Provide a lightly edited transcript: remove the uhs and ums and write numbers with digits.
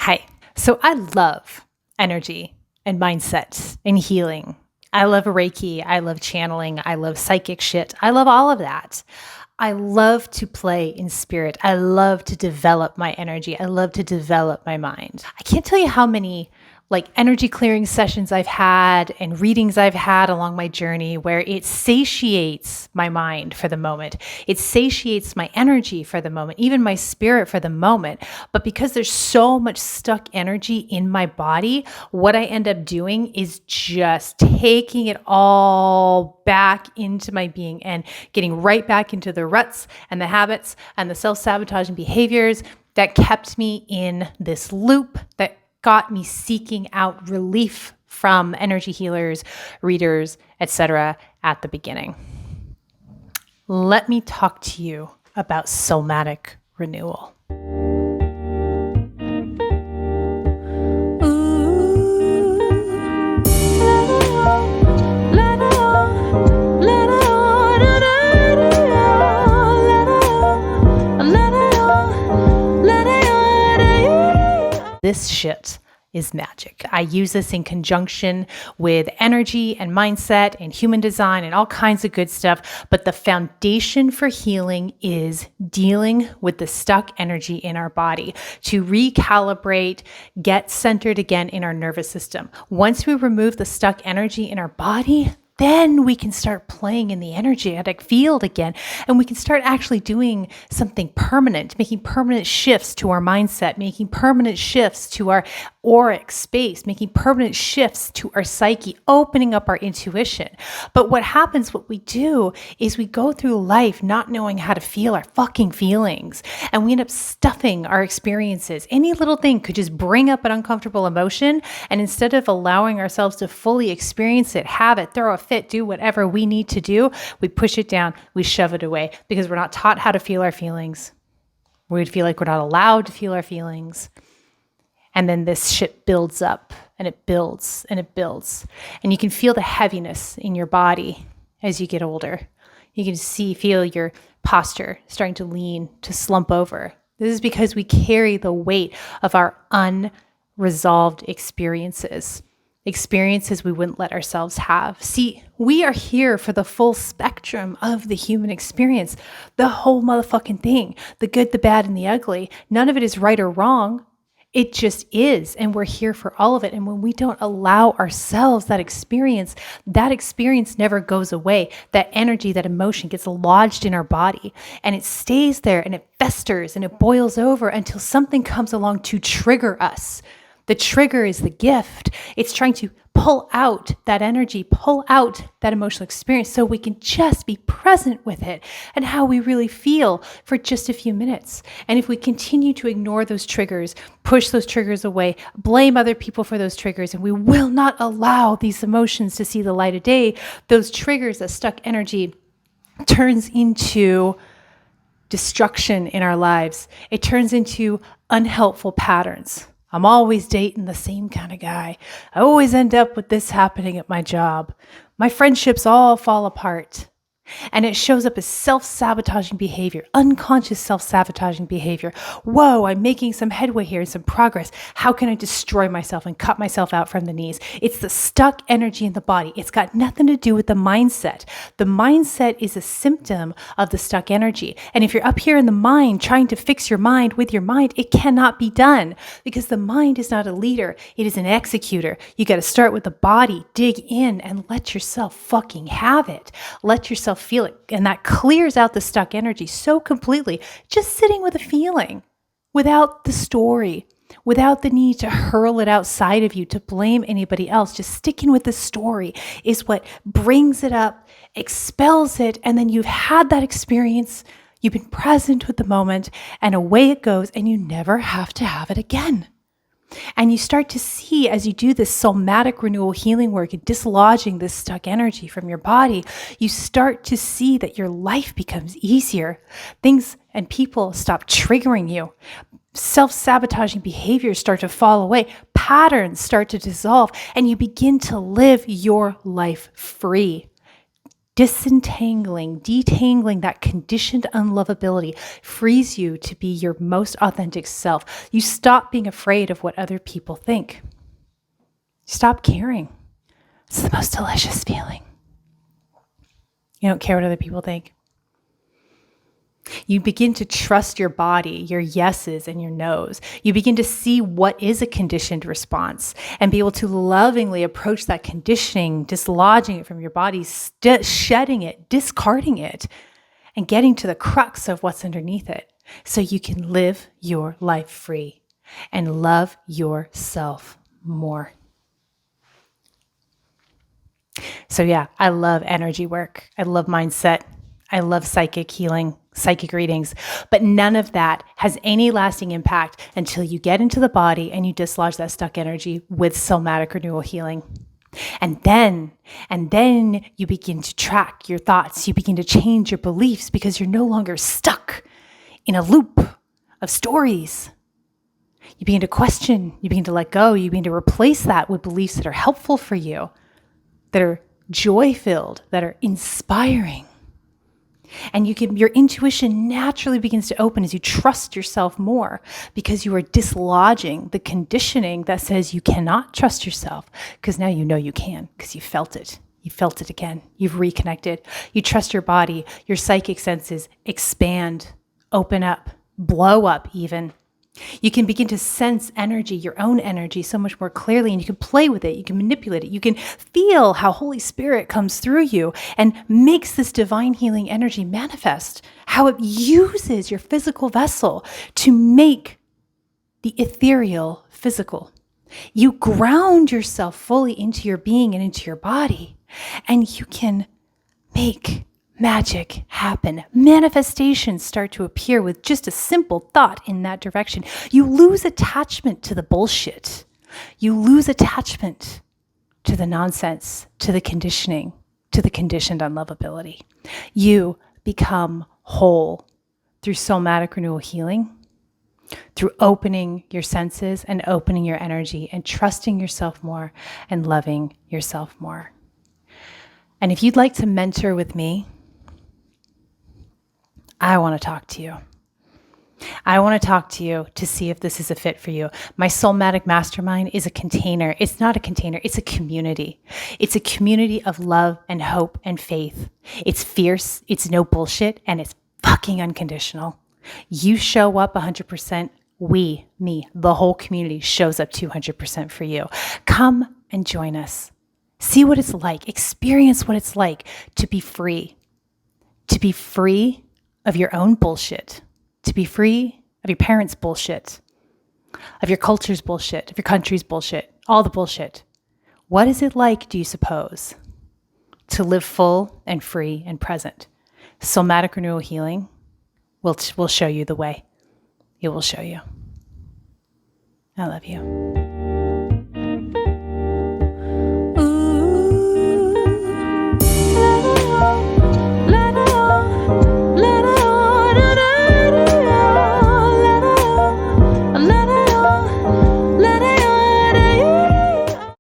Hi. So I love energy and mindset and healing. I love Reiki. I love channeling. I love psychic shit. I love all of that. I love to play in spirit. I love to develop my energy. I love to develop my mind. I can't tell you how many energy clearing sessions I've had and readings I've had along my journey where it satiates my mind for the moment. It satiates my energy for the moment, even my spirit for the moment. But because there's so much stuck energy in my body, what I end up doing is just taking it all back into my being and getting right back into the ruts and the habits and the self-sabotaging behaviors that kept me in this loop that got me seeking out relief from energy healers, readers, etc. at the beginning. Let me talk to you about somatic renewal. This shit is magic. I use this in conjunction with energy and mindset and human design and all kinds of good stuff. But the foundation for healing is dealing with the stuck energy in our body to recalibrate, get centered again in our nervous system. Once we remove the stuck energy in our body, then we can start playing in the energetic field again, and we can start actually doing something permanent, making permanent shifts to our mindset, making permanent shifts to our auric space, making permanent shifts to our psyche, opening up our intuition. But what we do is we go through life not knowing how to feel our fucking feelings, and we end up stuffing our experiences. Any little thing could just bring up an uncomfortable emotion, and instead of allowing ourselves to fully experience it, have it, throw a fit, do whatever we need to do, we push it down, we shove it away because we're not taught how to feel our feelings. We feel like we're not allowed to feel our feelings. And then this shit builds up and it builds and it builds. And you can feel the heaviness in your body as you get older. You can feel your posture starting to lean, to slump over. This is because we carry the weight of our unresolved experiences we wouldn't let ourselves have. See, we are here for the full spectrum of the human experience, the whole motherfucking thing, the good, the bad, and the ugly. None of it is right or wrong. It just is, and we're here for all of it. And when we don't allow ourselves that experience never goes away. That energy, that emotion gets lodged in our body, and it stays there, and it festers, and it boils over until something comes along to trigger us. The trigger is the gift. It's trying to pull out that energy, pull out that emotional experience so we can just be present with it and how we really feel for just a few minutes. And if we continue to ignore those triggers, push those triggers away, blame other people for those triggers, and we will not allow these emotions to see the light of day, those triggers, that stuck energy turns into destruction in our lives. It turns into unhelpful patterns. I'm always dating the same kind of guy. I always end up with this happening at my job. My friendships all fall apart. And it shows up as self-sabotaging behavior, unconscious self-sabotaging behavior. Whoa, I'm making some headway here, some progress. How can I destroy myself and cut myself out from the knees? It's the stuck energy in the body. It's got nothing to do with the mindset. The mindset is a symptom of the stuck energy. And if you're up here in the mind trying to fix your mind with your mind, it cannot be done because the mind is not a leader. It is an executor. You got to start with the body, dig in, and let yourself fucking have it. Let yourself feel it, and that clears out the stuck energy so completely. Just sitting with a feeling without the story, without the need to hurl it outside of you to blame anybody else. Just sticking with the story is what brings it up, expels it, and then you've had that experience, you've been present with the moment, and away it goes, and you never have to have it again. And you start to see, as you do this somatic renewal healing work and dislodging this stuck energy from your body, you start to see that your life becomes easier. Things and people stop triggering you. Self-sabotaging behaviors start to fall away. Patterns start to dissolve, and you begin to live your life free. Disentangling, detangling that conditioned unlovability frees you to be your most authentic self. You stop being afraid of what other people think. Stop caring. It's the most delicious feeling. You don't care what other people think. You begin to trust your body, your yeses and your nos. You begin to see what is a conditioned response and be able to lovingly approach that conditioning, dislodging it from your body, shedding it, discarding it, and getting to the crux of what's underneath it so you can live your life free and love yourself more. So yeah, I love energy work. I love mindset. I love psychic healing, psychic readings, but none of that has any lasting impact until you get into the body and you dislodge that stuck energy with somatic renewal healing. And then you begin to track your thoughts. You begin to change your beliefs because you're no longer stuck in a loop of stories. You begin to question, you begin to let go, you begin to replace that with beliefs that are helpful for you, that are joy-filled, that are inspiring. And your intuition naturally begins to open as you trust yourself more because you are dislodging the conditioning that says you cannot trust yourself, because now you know you can because you felt it. You felt it again. You've reconnected. You trust your body. Your psychic senses expand, open up, blow up even. You can begin to sense energy, your own energy, so much more clearly, and you can play with it. You can manipulate it. You can feel how Holy Spirit comes through you and makes this divine healing energy manifest, how it uses your physical vessel to make the ethereal physical. You ground yourself fully into your being and into your body, and you can make magic happen. Manifestations start to appear with just a simple thought in that direction. You lose attachment to the bullshit. You lose attachment to the nonsense, to the conditioning, to the conditioned unlovability. You become whole through somatic renewal healing, through opening your senses and opening your energy and trusting yourself more and loving yourself more. And if you'd like to mentor with me, I want to talk to you. I want to talk to you to see if this is a fit for you. My Soulmatic Mastermind is a container. It's not a container. It's a community. It's a community of love and hope and faith. It's fierce. It's no bullshit. And it's fucking unconditional. You show up 100%. Me, the whole community shows up 200% for you. Come and join us. See what it's like. Experience what it's like to be free. To be free of your own bullshit, to be free of your parents' bullshit, of your culture's bullshit, of your country's bullshit, all the bullshit. What is it like, do you suppose, to live full and free and present? Somatic renewal healing will show you the way. It will show you. I love you.